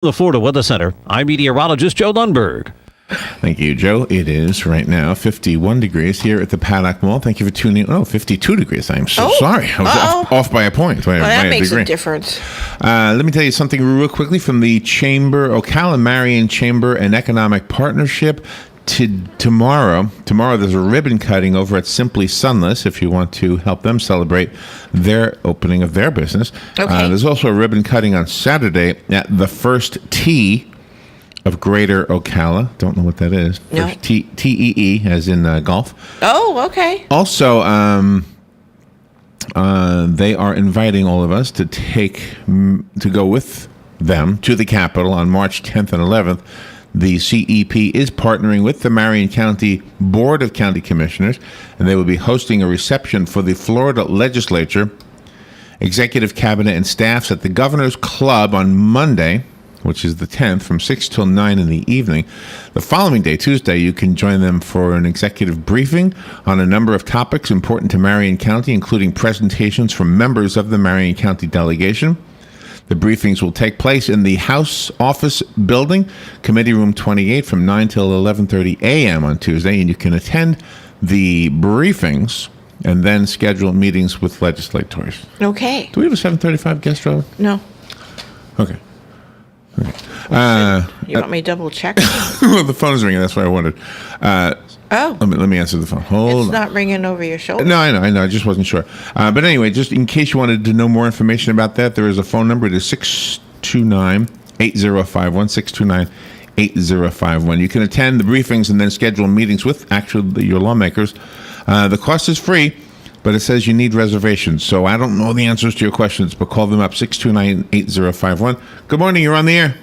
The Florida Weather Center, I'm meteorologist Joe Lundberg. Thank you, Joe. It is right now 51 degrees here at the Paddock Mall. Thank you for tuning in. 52 degrees. I'm so sorry. I was off by a point. Well, that makes a difference. Let me tell you something real quickly from the Chamber, Ocala Marion Chamber and Economic Partnership. Tomorrow there's a ribbon cutting over at Simply Sunless if you want to help them celebrate their opening of their business. Okay. There's also a ribbon cutting on Saturday at the First Tee of Greater Ocala. Don't know what that is. No. First T-E-E, as in golf. Oh, okay. Also, they are inviting all of us to go with them to the Capitol on March 10th and 11th. The CEP is partnering with the Marion County Board of County Commissioners, and they will be hosting a reception for the Florida Legislature, Executive Cabinet, and staffs at the Governor's Club on Monday, which is the 10th, from 6 till 9 in the evening. The following day, Tuesday, you can join them for an executive briefing on a number of topics important to Marion County, including presentations from members of the Marion County delegation. The briefings will take place in the House Office Building, Committee Room 28, from 9 till 11:30 a.m. on Tuesday, and you can attend the briefings and then schedule meetings with legislators. Okay. Do we have a 7:35 guest driver? No. Okay. You want me to double check? Well, the phone is ringing. That's what I wanted. Let me answer the phone. Hold on. It's not ringing over your shoulder. No, I know. I just wasn't sure. But anyway, just in case you wanted to know more information about that, there is a phone number. It is 629-8051, 629-8051. You can attend the briefings and then schedule meetings with actually your lawmakers. The cost is free, but it says you need reservations. So I don't know the answers to your questions, but call them up, 629-8051. Good morning. You're on the air.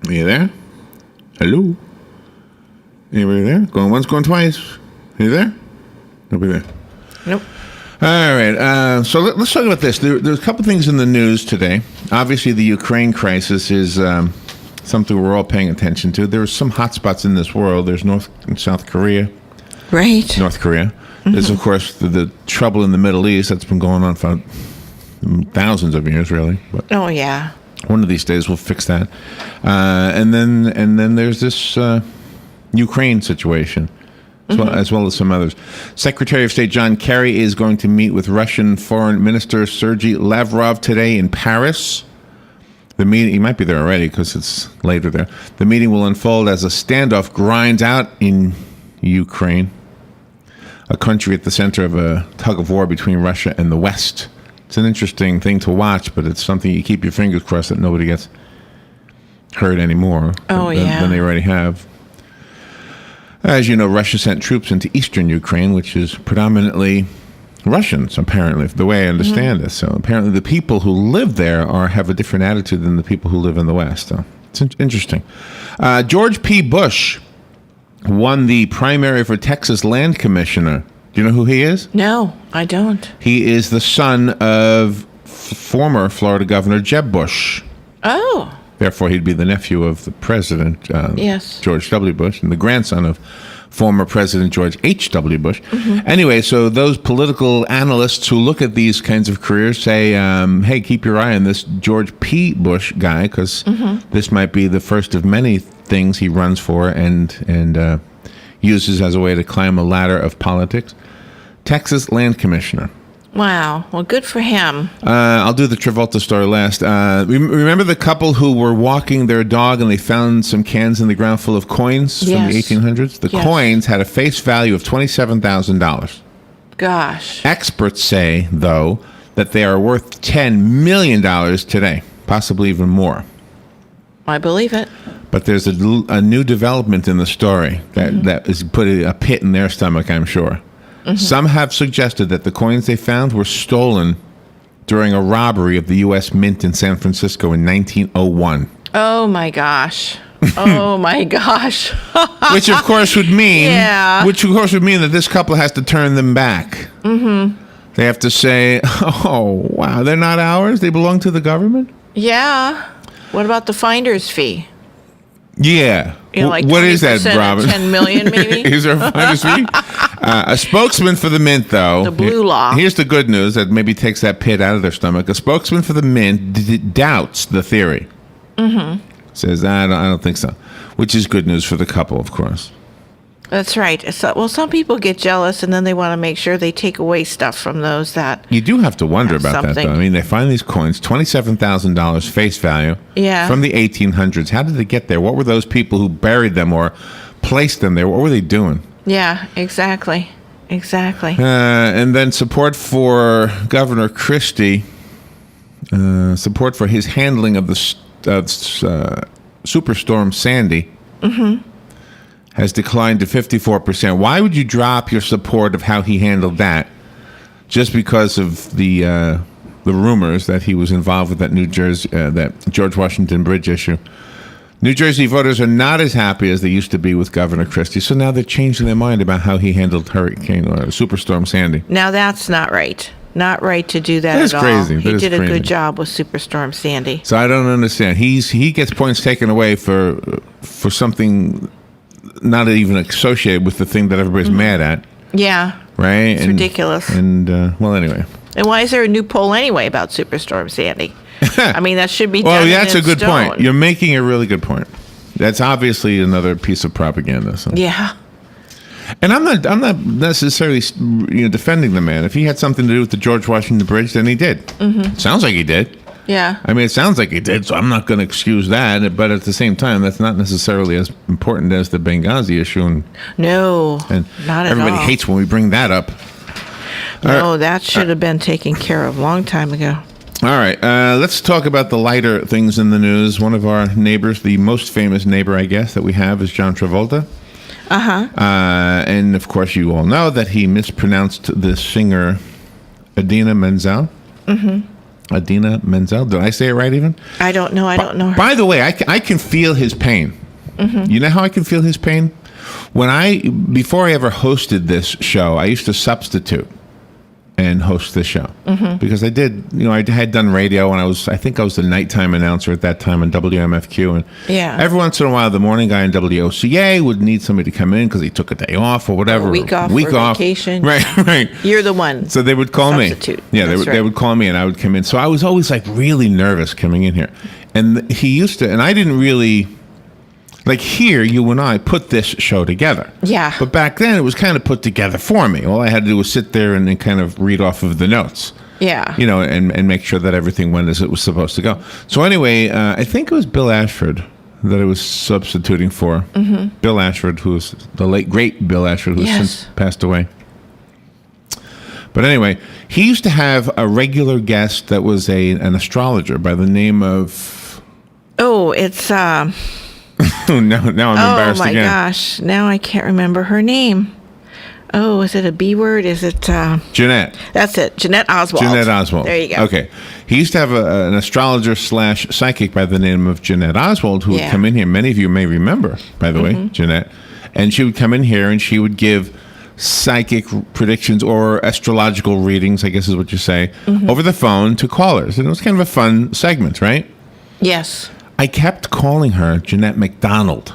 Are you there? Hello? Anybody there? Going once, going twice. Are you there? Nobody there. Nope. All right. So let's talk about this. There's a couple things in the news today. Obviously, the Ukraine crisis is something we're all paying attention to. There are some hot spots in this world. There's North and South Korea. Right. North Korea. Mm-hmm. There's, of course, the trouble in the Middle East that's been going on for thousands of years, really. But oh, yeah. one of these days we'll fix that. And then there's this Ukraine situation, as well as some others. Secretary of State John Kerry is going to meet with Russian Foreign Minister Sergei Lavrov today in Paris. The meeting, he might be there already because it's later there. The meeting will unfold as a standoff grinds out in Ukraine, a country at the center of a tug of war between Russia and the West. It's an interesting thing to watch, but it's something you keep your fingers crossed that nobody gets hurt anymore than they already have. As you know, Russia sent troops into eastern Ukraine, which is predominantly Russians, apparently, the way I understand it. So apparently the people who live there have a different attitude than the people who live in the West. So it's interesting. George P. Bush won the primary for Texas Land Commissioner. Do you know who he is? No, I don't. He is the son of former Florida Governor Jeb Bush. Oh. Therefore, he'd be the nephew of the president, George W. Bush, and the grandson of former President George H.W. Bush. Mm-hmm. Anyway, so those political analysts who look at these kinds of careers say, hey, keep your eye on this George P. Bush guy, because this might be the first of many things he runs for and uses as a way to climb a ladder of politics. Texas Land Commissioner. Wow. Well, good for him. I'll do the Travolta story last. Remember the couple who were walking their dog and they found some cans in the ground full of coins from the 1800s? The coins had a face value of $27,000. Gosh. Experts say, though, that they are worth $10 million today, possibly even more. I believe it. But there's a new development in the story that is putting a pit in their stomach, I'm sure. Mm-hmm. Some have suggested that the coins they found were stolen during a robbery of the U.S. Mint in San Francisco in 1901. Oh, my gosh. Oh, my gosh. Which, of course, would mean that this couple has to turn them back. Mm-hmm. They have to say, oh, wow, they're not ours? They belong to the government? Yeah. What about the finder's fee? Yeah. You know, like what is that, Robin? 10 million, maybe? Is there a finder's fee? A spokesman for the Mint, though. The blue law. Here's the good news that maybe takes that pit out of their stomach. A spokesman for the Mint doubts the theory. says, I don't think so, which is good news for the couple, of course. That's right. So, well, some people get jealous, and then they want to make sure they take away stuff from those that. You do have to wonder Have about that, something. though. I mean, they find these coins, $27,000 face value, Yeah. from the 1800s. How did they get there? What were those people who buried them or placed them there? What were they doing? Yeah, exactly. Exactly. And then support for Governor Christie, support for his handling of the Superstorm Sandy has declined to 54%. Why would you drop your support of how he handled that just because of the rumors that he was involved with that George Washington Bridge issue? New Jersey voters are not as happy as they used to be with Governor Christie, so now they're changing their mind about how he handled Hurricane or Superstorm Sandy. Now that's not right. Not right to do that That is at all. crazy. He That is did a crazy. good job with Superstorm Sandy. So I don't understand. He gets points taken away for something not even associated with the thing that everybody's mad at, Yeah. right? It's ridiculous. And well, anyway. And why is there a new poll anyway about Superstorm Sandy? I mean, that should be Well, done that's in a good stone. point. You're making a really good point. That's obviously another piece of propaganda. So. Yeah. And I'm not necessarily defending the man. If he had something to do with the George Washington Bridge, then he did. Sounds like he did. Yeah. I mean, it sounds like he did, so I'm not going to excuse that. But at the same time, that's not necessarily as important as the Benghazi issue, and No. Not at everybody all. hates when we bring that up. No, that should have been taken care of a long time ago. All right, let's talk about the lighter things in the news. One of our neighbors, the most famous neighbor, I guess, that we have is John Travolta. And of course, you all know that he mispronounced the singer Idina Menzel. Idina Menzel. Did I say it right even? I don't know. I don't know her. By the way, I can feel his pain. You know how I can feel his pain? Before I ever hosted this show, I used to substitute and host this show because I had done radio, and I think I was the nighttime announcer at that time on WMFQ, and Yeah. every once in a while the morning guy in WOCA would need somebody to come in because he took a day off or whatever, A week off or vacation. right. You're the one. So they would call Substitute. me. Yeah, That's they right. would call me, and I would come in. So I was always like really nervous coming in here, and he used to, and I didn't really. Like here, you and I put this show together. Yeah. But back then, it was kind of put together for me. All I had to do was sit there and then kind of read off of the notes. Yeah. And make sure that everything went as it was supposed to go. So anyway, I think it was Bill Ashford that I was substituting for. Bill Ashford, who was the late, great Bill Ashford, who's Yes. since passed away. But anyway, he used to have a regular guest that was an astrologer by the name of... Oh, it's now I'm embarrassed oh my again. gosh. Now I can't remember her name. Oh, is it a B word? Is it Jeanette. That's it. Jeanette Oswald. Jeanette Oswald. There you go. Okay. He used to have an astrologer / psychic by the name of Jeanette Oswald who would Yeah. come in here. Many of you may remember, by the way, Jeanette. And she would come in here and she would give psychic predictions or astrological readings, I guess is what you say, over the phone to callers. And it was kind of a fun segment, right? Yes. I kept calling her Jeanette McDonald.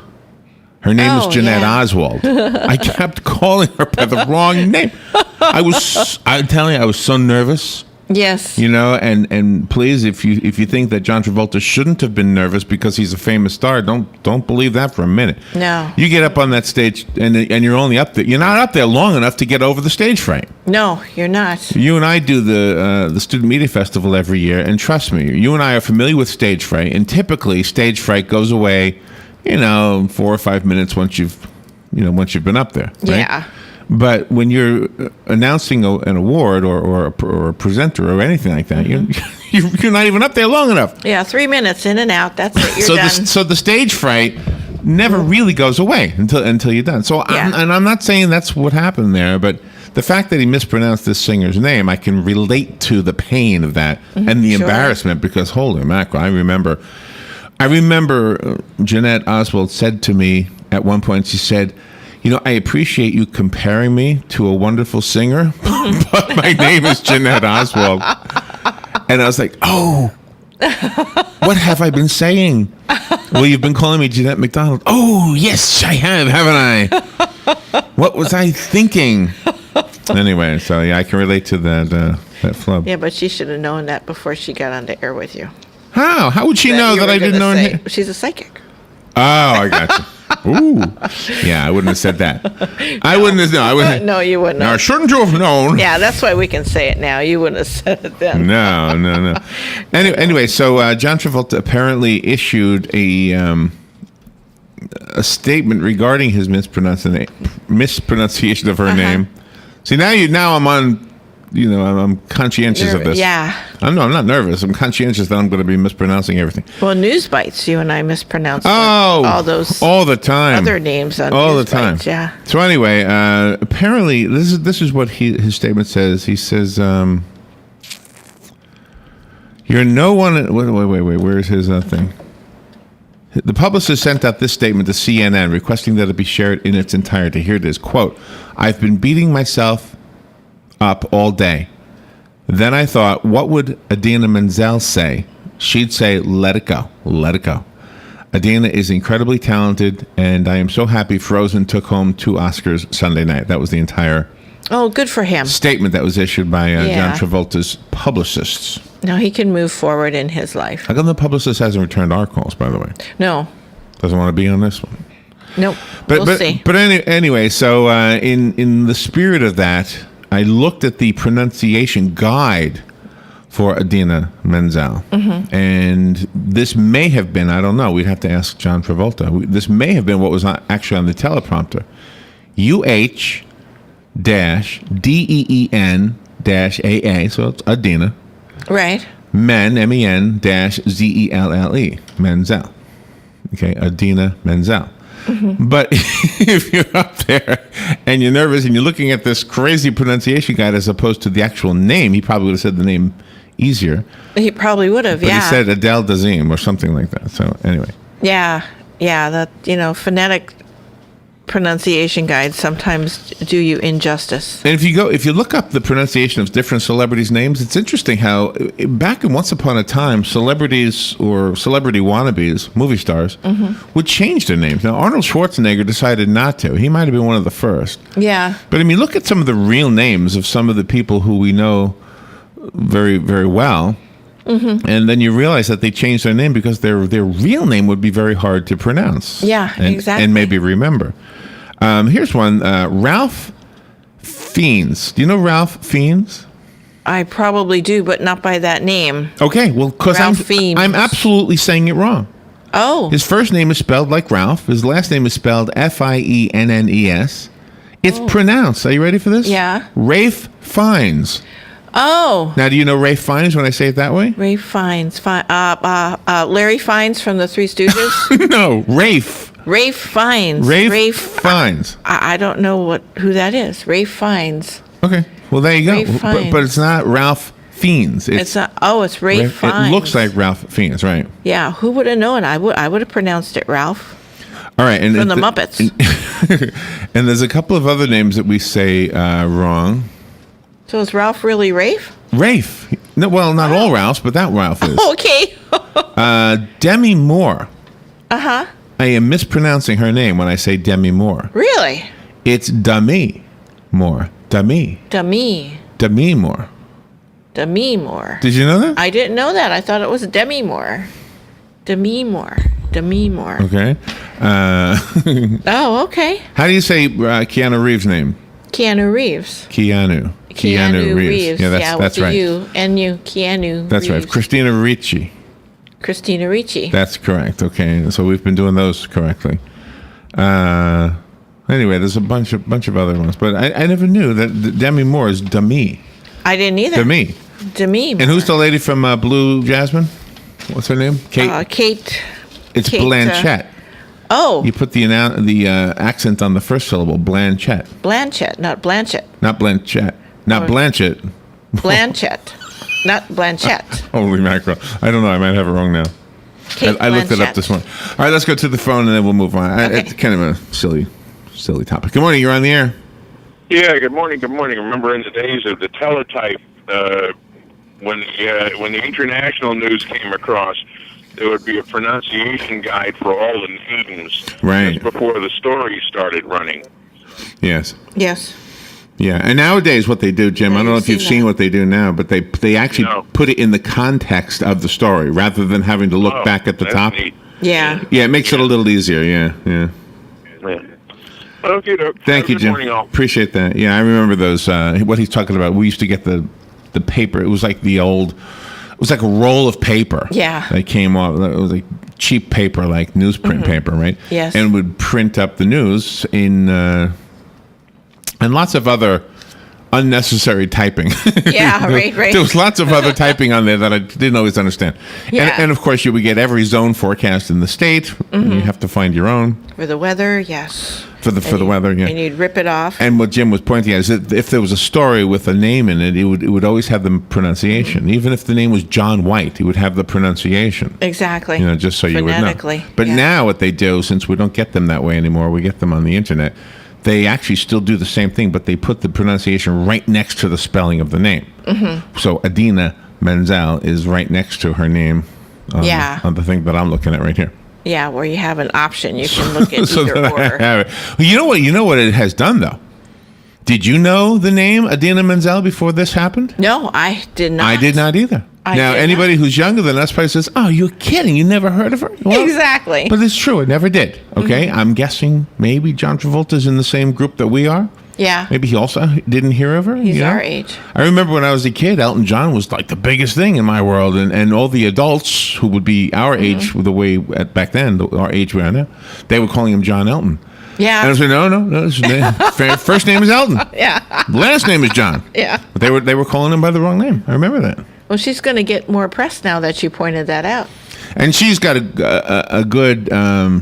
Her name is Oh, Jeanette yeah. Oswald. I kept calling her by the wrong name. I'm telling you, I was so nervous. Yes. And please, if you think that John Travolta shouldn't have been nervous because he's a famous star, don't believe that for a minute. No. You get up on that stage and you're only up there. You're not up there long enough to get over the stage fright. No, you're not. You and I do the Student Media Festival every year, and trust me, you and I are familiar with stage fright, and typically stage fright goes away, 4 or 5 minutes once you've been up there. Right? Yeah. But when you're announcing an award or a presenter or anything like that, you're not even up there long enough. Yeah, 3 minutes in and out. That's it. You're So done. so the stage fright never really goes away until you're done. So Yeah. I'm not saying that's what happened there, but the fact that he mispronounced this singer's name, I can relate to the pain of that and the Sure. embarrassment because holy mackerel, I remember Jeanette Oswald said to me at one point, she said, I appreciate you comparing me to a wonderful singer, but my name is Jeanette Oswald. And I was like, oh, what have I been saying? Well, you've been calling me Jeanette McDonald. Oh, yes, I have, haven't I? What was I thinking? Anyway, so yeah, I can relate to that flub. Yeah, but she should have known that before she got on the air with you. How? How would she know you that were I didn't know gonna her say. name? She's a psychic. Oh, I got you. Ooh. Yeah, I wouldn't have said that. I wouldn't have known. I wouldn't. No, you wouldn't Now, I have. shouldn't you have known. Yeah, that's why we can say it now. You wouldn't have said it then. No. Anyway, so John Travolta apparently issued a statement regarding his mispronunciation of her name. See, now I'm on. I'm conscientious of this. Yeah. I'm not nervous. I'm conscientious that I'm going to be mispronouncing everything. Well, News Bites, you and I mispronounced Oh, all those all the time. other names on all News the time. Bites, yeah. So anyway, apparently this is what his statement says. He says, "You're no one." Wait. Where's his thing? The publicist sent out this statement to CNN requesting that it be shared in its entirety. Here it is. Quote, "I've been beating myself up all day. Then I thought, what would Idina Menzel say? She'd say, let it go. Let it go. Idina is incredibly talented, and I am so happy Frozen took home 2 Oscars Sunday night." That was the entire Oh, good for him. statement that was issued by Yeah. John Travolta's publicists. Now he can move forward in his life. How come the publicist hasn't returned our calls, by the way? No. Doesn't want to be on this one. Nope. But We'll see. anyway, so in the spirit of that, I looked at the pronunciation guide for Idina Menzel, and this may have been, I don't know, we'd have to ask John Travolta. This may have been what was actually on the teleprompter. UH-DEEN-AA, so it's Idina, Right. Men, MEN-ZELLE, Menzel. Okay, Idina Menzel. But if you're up there and you're nervous and you're looking at this crazy pronunciation guide as opposed to the actual name, he probably would have said the name easier. He probably would have, But yeah. he said Adele Dazeem or something like that. So anyway. Yeah. That, phonetic pronunciation guides sometimes do you injustice. And if you look up the pronunciation of different celebrities' names, it's interesting how back in once upon a time, celebrities or celebrity wannabes, movie stars, would change their names. Now, Arnold Schwarzenegger decided not to. He might have been one of the first. Yeah. But I mean, look at some of the real names of some of the people who we know very, very well. And then you realize that they changed their name because their real name would be very hard to pronounce. Yeah, exactly. And maybe remember. Here's one. Ralph Fiennes. Do you know Ralph Fiennes? I probably do, but not by that name. Okay, well, because Ralph Fiennes. I'm absolutely saying it wrong. Oh. His first name is spelled like Ralph. His last name is spelled Fiennes. It's pronounced. Are you ready for this? Yeah. Rafe Fiennes. Oh. Now, do you know Rafe Fiennes when I say it that way? Ray Fiennes. Larry Fiennes from the Three Stooges? No, Rafe. Rafe Fiennes. Rafe Fiennes. I don't know who that is. Rafe Fiennes. Okay, well, there you go. Rafe Fiennes. But it's not Ralph Fiennes. It's not. Oh, it's Rafe Fiennes. It looks like Ralph Fiennes, right? Yeah, who would have known? I would have pronounced it Ralph. All right, and From the Muppets. And there's a couple of other names that we say wrong. So is Ralph really Rafe? Rafe. No, well, not all Ralphs, but that Ralph is. Okay. Demi Moore. Uh-huh. I am mispronouncing her name when I say Demi Moore. Really? It's Demi Moore. Demi Moore. Demi Moore. Did you know that? I didn't know that. I thought it was Demi Moore. Demi Moore. Okay. Oh, okay. How do you say Keanu Reeves' name? Keanu Reeves. Keanu Reeves. Yeah, that's with right. Keanu That's right. Reeves. Christina Ricci. Christina Ricci. That's correct. Okay, so we've been doing those correctly. Anyway, there's a bunch of other ones, but I never knew that Demi Moore is Demi. I didn't either. Demi. Moore. And who's the lady from Blue Jasmine? What's her name? Kate. Kate. It's Kate, Blanchett. Oh. You put the accent on the first syllable. Blanchett. Blanchett, not Blanchett. Not Blanchett. Not Blanchett. Blanchett, not Blanchett. Holy mackerel! I don't know. I might have it wrong now. Kate I looked it up Blanchett. this morning. All right, let's go to the phone and then we'll move on. Okay. It's kind of a silly topic. Good morning. You're on the air. Yeah, good morning. Remember in the days of the teletype, when the international news came across, there would be a pronunciation guide for all the names. Right. Just before the story started running. Yes. Yes. Yeah, and nowadays what they do, Jim, I don't know if you've seen what they do now, but they actually put it in the context of the story rather than having to look back at the top. Neat. Yeah. Yeah, it makes it a little easier. Yeah. Okay, Doc. Thank you, Jim. Morning, all. Appreciate that. Yeah, I remember those. What he's talking about. We used to get the paper. It was like the old. It was like a roll of paper. Yeah. That came off. It was like cheap paper, like newsprint paper, right? Yes. And would print up the news in. And lots of other unnecessary typing. Yeah, right. There was lots of other typing on there that I didn't always understand. Yeah. And of course, you would get every zone forecast in the state. And you have to find your own. For the weather, yes. For the weather, yeah. And you'd rip it off. And what Jim was pointing at is that if there was a story with a name in it, it would always have the pronunciation. Even if the name was John White, it would have the pronunciation. Exactly. Just so you would know. Phonetically, But yeah. now what they do, since we don't get them that way anymore, we get them on the internet. They actually still do the same thing, but they put the pronunciation right next to the spelling of the name. So Adina Menzel is right next to her name on the thing that I'm looking at right here. Yeah, where you have an option. You can look at So either that I or. have it. Well, you know what it has done, though? Did you know the name Adina Menzel before this happened? No, I did not. I did not either. I Now, did anybody not. who's younger than us probably says, "Oh, you're kidding. You never heard of her?" Well, Exactly. But it's true. I never did. Okay? I'm guessing maybe John Travolta's in the same group that we are. Yeah. Maybe he also didn't hear of her. He's you know? our age. I remember when I was a kid, Elton John was like the biggest thing in my world. And all the adults who would be our age, the way back then, our age we are now, they were calling him John Elton. Yeah. And I said, no, his name, first name is Elton. Yeah. Last name is John. Yeah. But they were calling him by the wrong name. I remember that. Well, she's going to get more press now that you pointed that out. And she's got a good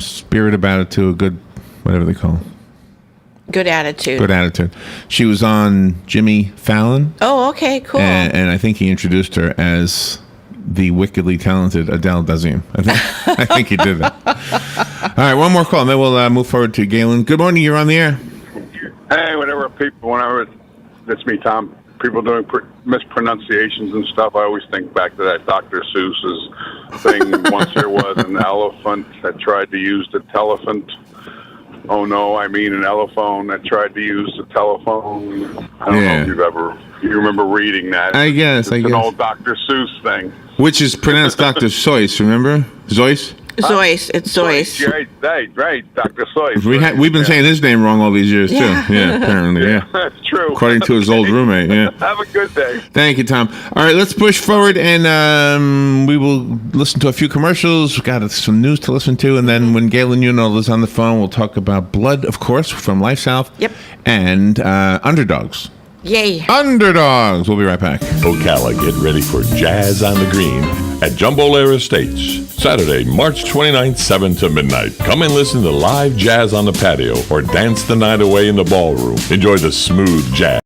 spirit about it, too. A good, whatever they call it. Good attitude. Good attitude. She was on Jimmy Fallon. Oh, okay, cool. And I think he introduced her as the wickedly talented Adele Dazeem. I think he did that. All right, one more call, and then we'll move forward to Galen. Good morning. You're on the air. Hey, that's me, Tom. People doing mispronunciations and stuff. I always think back to that Dr. Seuss's thing. Once there was an elephant that tried to use the telephant. Oh no, I mean an elephone that tried to use the telephone. I don't know if you remember reading that. I guess. It's an old Dr. Seuss thing. Which is pronounced Dr. Seuss, remember? Zeus? Zeus. It's Zeus. Right, Dr. Seuss. We've been saying his name wrong all these years, too. Yeah, apparently, yeah. That's true. According to his old roommate, yeah. Have a good day. Thank you, Tom. All right, let's push forward, and we will listen to a few commercials. We've got some news to listen to, and then when Galen Unol is on the phone, we'll talk about Blood, of course, from Life South. Yep. And Underdogs. Yay. Underdogs. We'll be right back. Ocala, get ready for Jazz on the Green at Jumbo Lair Estates. Saturday, March 29th, 7 to midnight. Come and listen to live jazz on the patio or dance the night away in the ballroom. Enjoy the smooth jazz.